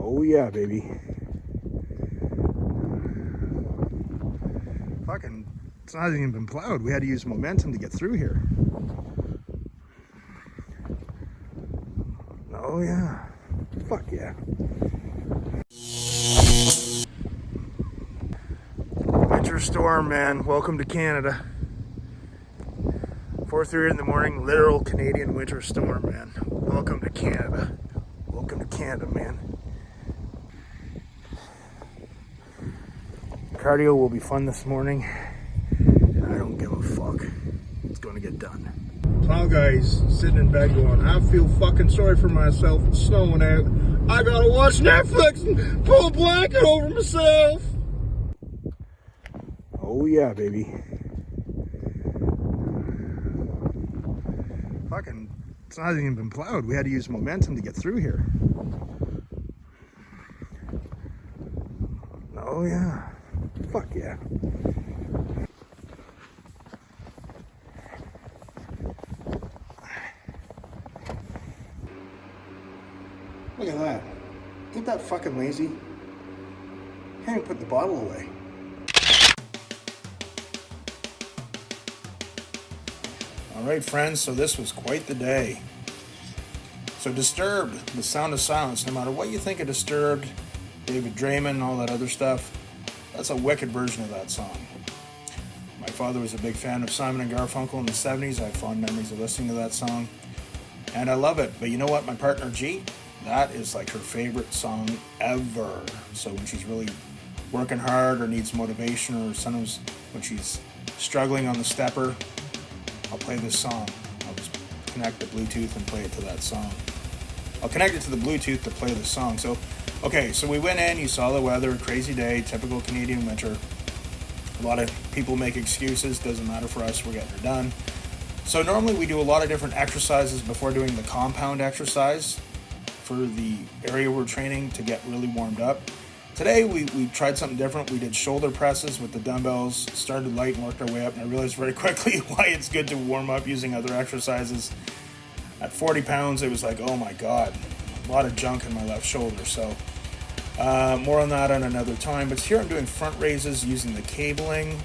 Oh yeah, baby. Fucking, it's not even been plowed. We had to use momentum to get through here. Oh yeah. Fuck yeah. Winter storm, man. Welcome to Canada. 4:30 in the morning, literal Canadian winter storm, man. Welcome to Canada. Welcome to Canada, man. Cardio will be fun this morning. I don't give a fuck. It's going to get done. Plow guys sitting in bed going, I feel fucking sorry for myself. It's snowing out. I gotta watch Netflix and pull a blanket over myself. Oh yeah, baby. Fucking, it's not even been plowed. We had to use momentum to get through here. Oh yeah. Fuck yeah. Look at that. Ain't that fucking lazy? Can't even put the bottle away. All right, friends, so this was quite the day. So Disturbed, The Sound of Silence, no matter what you think of Disturbed, David Draymond, all that other stuff, that's a wicked version of that song. My father was a big fan of Simon and Garfunkel in the 70s. I have fond memories of listening to that song. And I love it. But you know what? My partner G, that is like her favorite song ever. So when she's really working hard or needs motivation, or sometimes when she's struggling on the stepper, I'll play this song. I'll just connect the Bluetooth and play it to that song. I'll connect it to the Bluetooth to play the song. So, okay, so we went in, you saw the weather, crazy day, typical Canadian winter. A lot of people make excuses, doesn't matter for us, we're getting it done. So normally we do a lot of different exercises before doing the compound exercise for the area we're training to get really warmed up. Today we tried something different. We did shoulder presses with the dumbbells, started light and worked our way up, and I realized very quickly why it's good to warm up using other exercises. At 40 pounds, it was like, oh my God, a lot of junk in my left shoulder. So more on that on another time. But here I'm doing front raises using the cabling,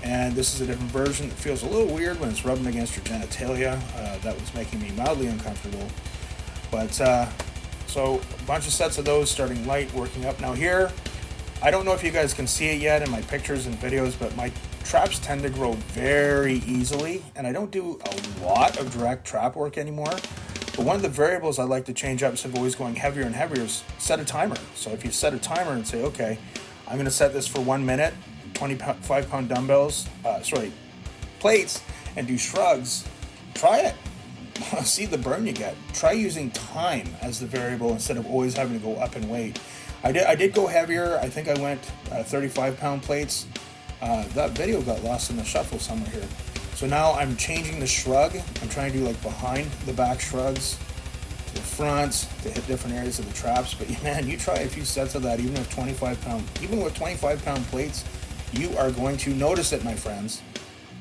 and this is a different version. It feels a little weird when it's rubbing against your genitalia. That was making me mildly uncomfortable. But so a bunch of sets of those, starting light, working up. Now here, I don't know if you guys can see it yet in my pictures and videos, but my traps tend to grow very easily, and I don't do a lot of direct trap work anymore. But one of the variables I like to change up instead of always going heavier and heavier is set a timer. So if you set a timer and say, okay, I'm going to set this for 1 minute, 25-pound dumbbells, plates, and do shrugs, try it. See the burn you get. Try using time as the variable instead of always having to go up in weight. I did go heavier. I think I went 35-pound plates. That video got lost in the shuffle somewhere here. So now I'm changing the shrug. I'm trying to do like behind the back shrugs to the front to hit different areas of the traps. But man, you try a few sets of that, even with 25-pound plates, you are going to notice it, my friends.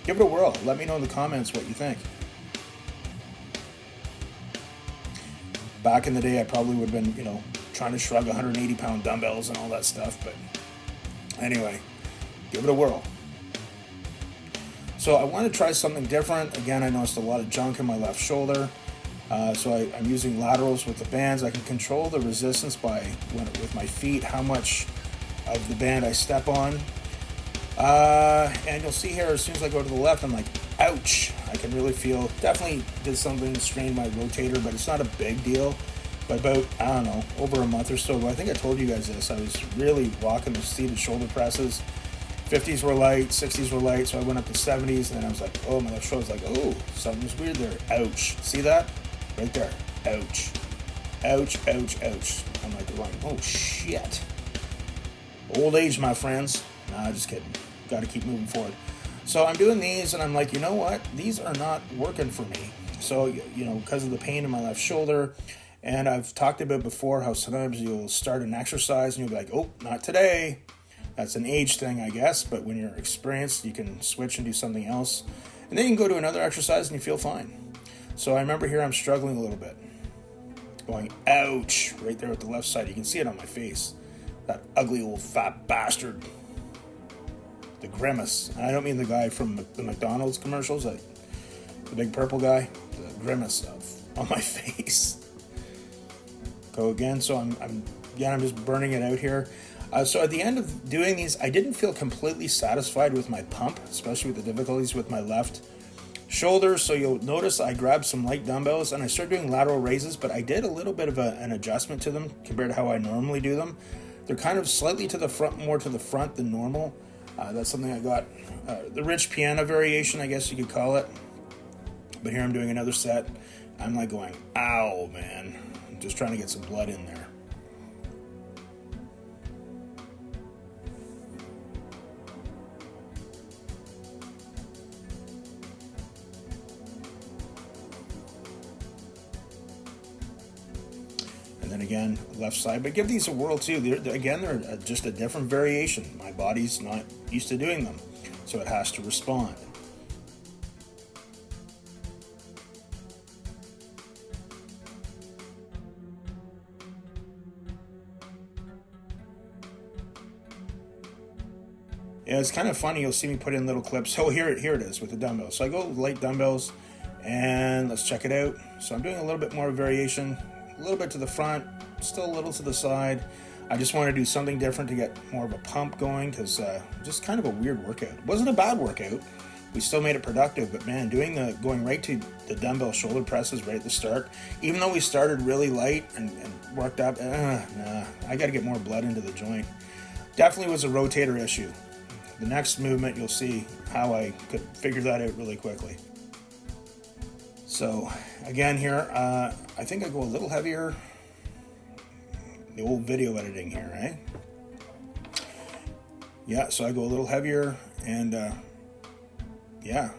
Give it a whirl. Let me know in the comments what you think. Back in the day, I probably would have been, trying to shrug 180-pound dumbbells and all that stuff. But anyway, give it a whirl. So I want to try something different. Again, I noticed a lot of junk in my left shoulder. So I'm using laterals with the bands. I can control the resistance with my feet, how much of the band I step on. And you'll see here, as soon as I go to the left, I'm like, ouch. I can really feel, definitely did something to strain my rotator, but it's not a big deal. But about, I don't know, over a month or so ago, I think I told you guys this, I was really rocking the seated shoulder presses. 50s were light, 60s were light, so I went up to 70s, and then I was like, oh, my left shoulder was like, oh, something's weird there. Ouch. See that? Right there. Ouch. Ouch, ouch, ouch. I'm like, going, oh, shit. Old age, my friends. Nah, just kidding. Got to keep moving forward. So I'm doing these, and I'm like, you know what? These are not working for me. So, because of the pain in my left shoulder, and I've talked about before how sometimes you'll start an exercise, and you'll be like, oh, not today. That's an age thing, I guess, but when you're experienced, you can switch and do something else. And then you can go to another exercise, and you feel fine. So I remember here I'm struggling a little bit. going, ouch, right there with the left side. You can see it on my face. That ugly old fat bastard. The grimace. And I don't mean the guy from the McDonald's commercials, the big purple guy. The grimace on my face. Go again. So I'm just burning it out here. So at the end of doing these, I didn't feel completely satisfied with my pump, especially with the difficulties with my left shoulder. So you'll notice I grabbed some light dumbbells and I started doing lateral raises, but I did a little bit of an adjustment to them compared to how I normally do them. They're kind of slightly to the front, more to the front than normal. That's something I got, the Rich Piana variation, I guess you could call it. But here I'm doing another set. I'm like going, ow, man. I'm just trying to get some blood in there. And then again, left side. But give these a whirl too. They're just a different variation. My body's not used to doing them, so it has to respond. Yeah, it's kind of funny. You'll see me put in little clips. Oh, here it is with the dumbbells. So I go light dumbbells, and let's check it out. So I'm doing a little bit more variation. A little bit to the front, still a little to the side. I just want to do something different to get more of a pump going, because just kind of a weird workout. It wasn't a bad workout. We still made it productive, but man, going right to the dumbbell shoulder presses right at the start, even though we started really light and worked up, I got to get more blood into the joint. Definitely was a rotator issue. The next movement, you'll see how I could figure that out really quickly. So again here, I think I go a little heavier. The old video editing here, right? Yeah, so I go a little heavier, and yeah.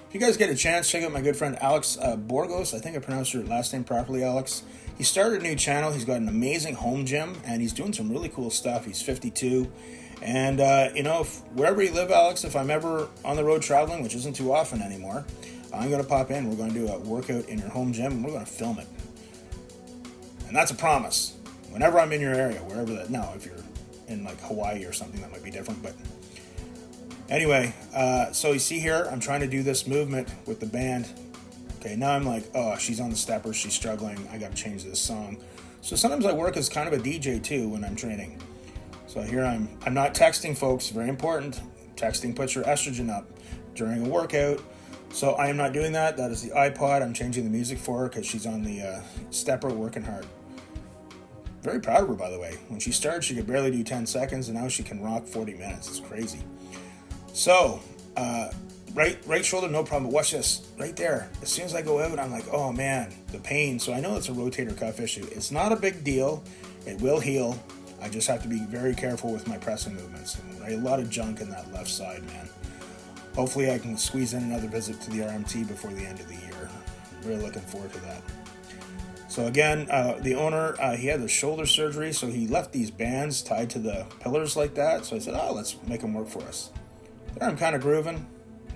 If you guys get a chance, check out my good friend Alex Borgos. I think I pronounced your last name properly, Alex. He started a new channel. He's got an amazing home gym, and he's doing some really cool stuff. He's 52. And, wherever you live, Alex, if I'm ever on the road traveling, which isn't too often anymore, I'm going to pop in. We're going to do a workout in your home gym, and we're going to film it. And that's a promise. Whenever I'm in your area, wherever that... Now, if you're in, like, Hawaii or something, that might be different. But anyway, so you see here, I'm trying to do this movement with the band. Okay, now I'm like, oh, she's on the stepper. She's struggling. I got to change this song. So sometimes I work as kind of a DJ, too, when I'm training. So here I'm not texting, folks. Very important. Texting puts your estrogen up during a workout. So I am not doing that. That is the iPod. I'm changing the music for her because she's on the stepper working hard. Very proud of her, by the way. When she started, she could barely do 10 seconds, and now she can rock 40 minutes. It's crazy. So, right shoulder, no problem. But watch this. Right there. As soon as I go out, I'm like, oh, man, the pain. So I know it's a rotator cuff issue. It's not a big deal. It will heal. I just have to be very careful with my pressing movements. Right? A lot of junk in that left side, man. Hopefully I can squeeze in another visit to the RMT before the end of the year. I'm really looking forward to that. So again, the owner, he had the shoulder surgery, so he left these bands tied to the pillars like that. So I said, let's make them work for us. There I'm kind of grooving,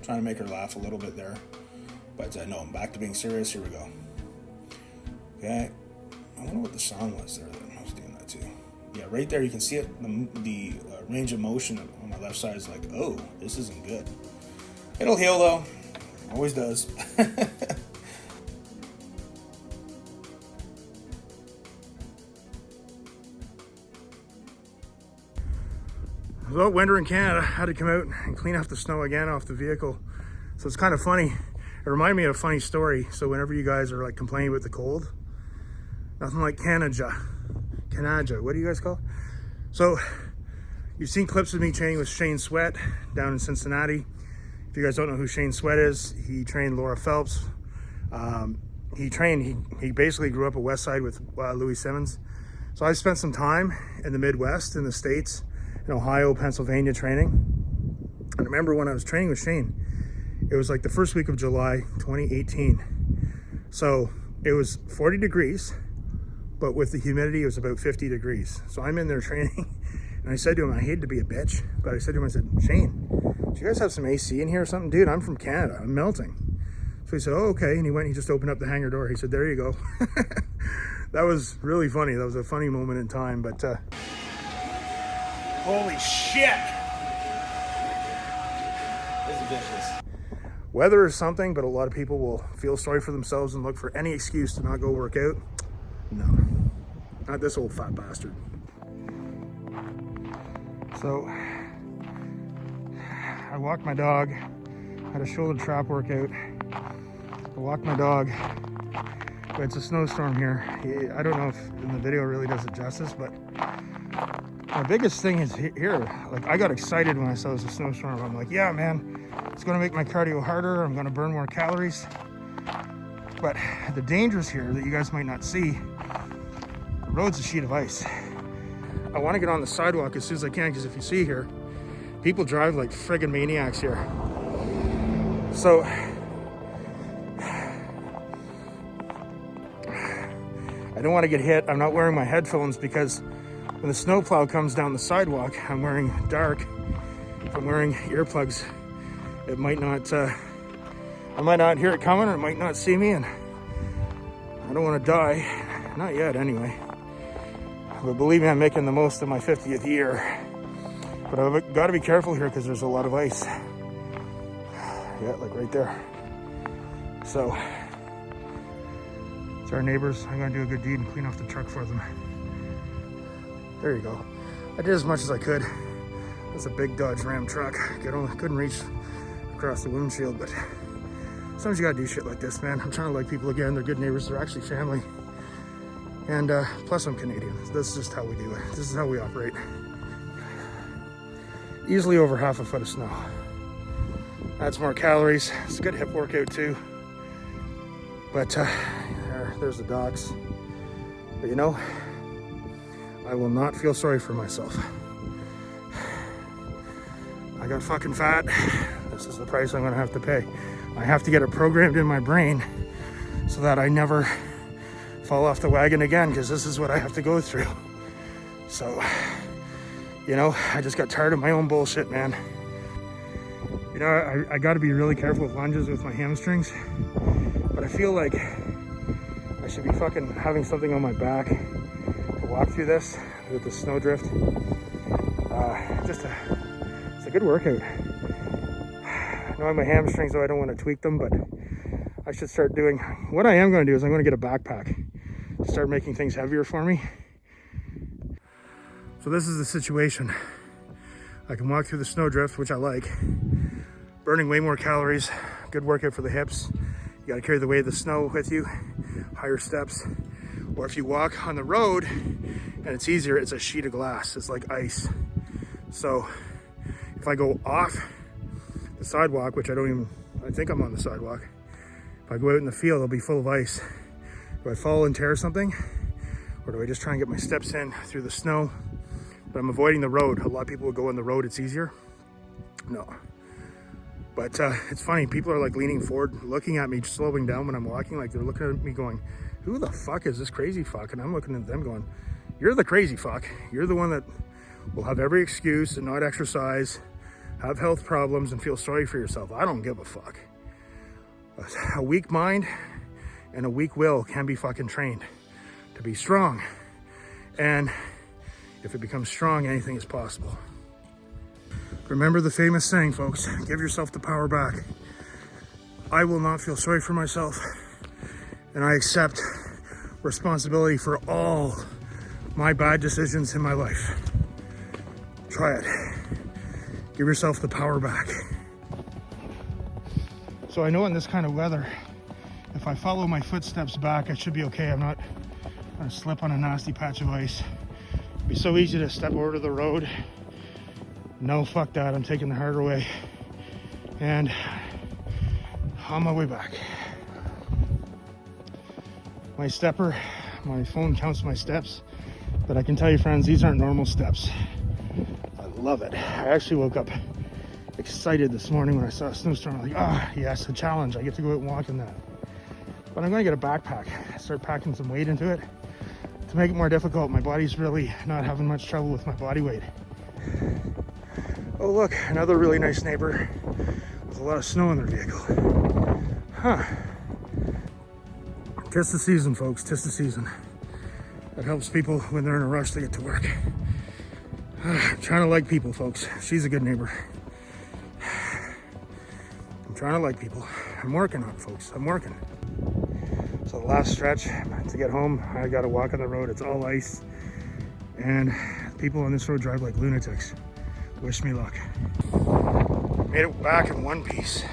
trying to make her laugh a little bit there. But no, I'm back to being serious. Here we go. Okay. I wonder what the song was there that I was doing that to. Yeah, right there you can see it. The range of motion on my left side is like, oh, this isn't good. It'll heal though. Always does. Well, winter in Canada, I had to come out and clean off the snow again off the vehicle. So it's kind of funny. It reminded me of a funny story. So whenever you guys are like complaining about the cold, nothing like Canada. What do you guys call it? So you've seen clips of me training with Shane Sweat down in Cincinnati. If you guys don't know who Shane Sweat is, he trained Laura Phelps. He basically grew up at Westside with Louis Simmons. So I spent some time in the Midwest, in the States, in Ohio, Pennsylvania training. And I remember when I was training with Shane, it was like the first week of July, 2018. So it was 40 degrees, but with the humidity, it was about 50 degrees. So I'm in there training, and I said to him, I hate to be a bitch, but I said to him, I said, Shane, do you guys have some AC in here or something? Dude, I'm from Canada, I'm melting. So he said, oh, okay. And he went and he just opened up the hangar door. He said, there you go. That was really funny. That was a funny moment in time, but holy shit. This is vicious. Weather is something, but a lot of people will feel sorry for themselves and look for any excuse to not go work out. No, not this old fat bastard. So I walked my dog, had a shoulder trap workout. I walked my dog. It's a snowstorm here. I don't know if in the video really does it justice, but my biggest thing is here. Like, I got excited when I saw it was a snowstorm. I'm like, yeah, man, it's gonna make my cardio harder. I'm gonna burn more calories. But the dangers here that you guys might not see, the road's a sheet of ice. I wanna get on the sidewalk as soon as I can, because if you see here, people drive like friggin' maniacs here. So, I don't want to get hit. I'm not wearing my headphones because when the snowplow comes down the sidewalk, I'm wearing dark. If I'm wearing earplugs, it might not, I might not hear it coming, or it might not see me, and I don't want to die. Not yet, anyway. But believe me, I'm making the most of my 50th year. But I've got to be careful here because there's a lot of ice. Yeah, like right there. So, it's our neighbors. I'm gonna do a good deed and clean off the truck for them. There you go. I did as much as I could. It's a big Dodge Ram truck. Couldn't reach across the windshield, but sometimes you gotta do shit like this, man. I'm trying to like people again. They're good neighbors. They're actually family. And plus I'm Canadian. This is just how we do it. This is how we operate. Easily over half a foot of snow. Adds more calories. It's a good hip workout too. But there's the docks. But you know, I will not feel sorry for myself. I got fucking fat. This is the price I'm gonna have to pay. I have to get it programmed in my brain so that I never fall off the wagon again, because this is what I have to go through. So, you know, I just got tired of my own bullshit, man. You know, I gotta be really careful with lunges with my hamstrings, but I feel like I should be fucking having something on my back to walk through this with the snowdrift. It's a good workout. Knowing my hamstrings, though, I don't want to tweak them, but I should start doing, what I am going to do is I'm going to get a backpack to start making things heavier for me. So this is the situation. I can walk through the snowdrift, which I like, burning way more calories, good workout for the hips. You got to carry the weight of the snow with you, higher steps. Or if you walk on the road and it's easier, it's a sheet of glass. It's like ice. So if I go off the sidewalk, which I think I'm on the sidewalk. If I go out in the field, it'll be full of ice. Do I fall and tear something? Or do I just try and get my steps in through the snow? But I'm avoiding the road. A lot of people will go on the road, it's easier. No. But it's funny, people are like leaning forward, looking at me, slowing down when I'm walking. Like they're looking at me going, who the fuck is this crazy fuck? And I'm looking at them going, you're the crazy fuck. You're the one that will have every excuse and not exercise, have health problems, and feel sorry for yourself. I don't give a fuck. A weak mind and a weak will can be fucking trained to be strong. And if it becomes strong, anything is possible. Remember the famous saying, folks, give yourself the power back. I will not feel sorry for myself, and I accept responsibility for all my bad decisions in my life. Try it. Give yourself the power back. So I know in this kind of weather, if I follow my footsteps back, I should be okay. I'm not gonna slip on a nasty patch of ice. It'd be so easy to step over to the road. No, fuck that, I'm taking the harder way. And on my way back. My stepper, my phone counts my steps, but I can tell you, friends, these aren't normal steps. I love it. I actually woke up excited this morning when I saw a snowstorm. I'm like, yes, a challenge. I get to go out and walk in that. But I'm gonna get a backpack, start packing some weight into it to make it more difficult. My body's really not having much trouble with my body weight. Oh look, another really nice neighbor with a lot of snow in their vehicle. Huh. Tis the season, folks. Tis the season. That helps people when they're in a rush to get to work. I'm trying to like people, folks. She's a good neighbor. I'm trying to like people. I'm working on it, folks. I'm working. So the last stretch to get home, I gotta walk on the road. It's all ice. And people on this road drive like lunatics. Wish me luck. Made it back in one piece.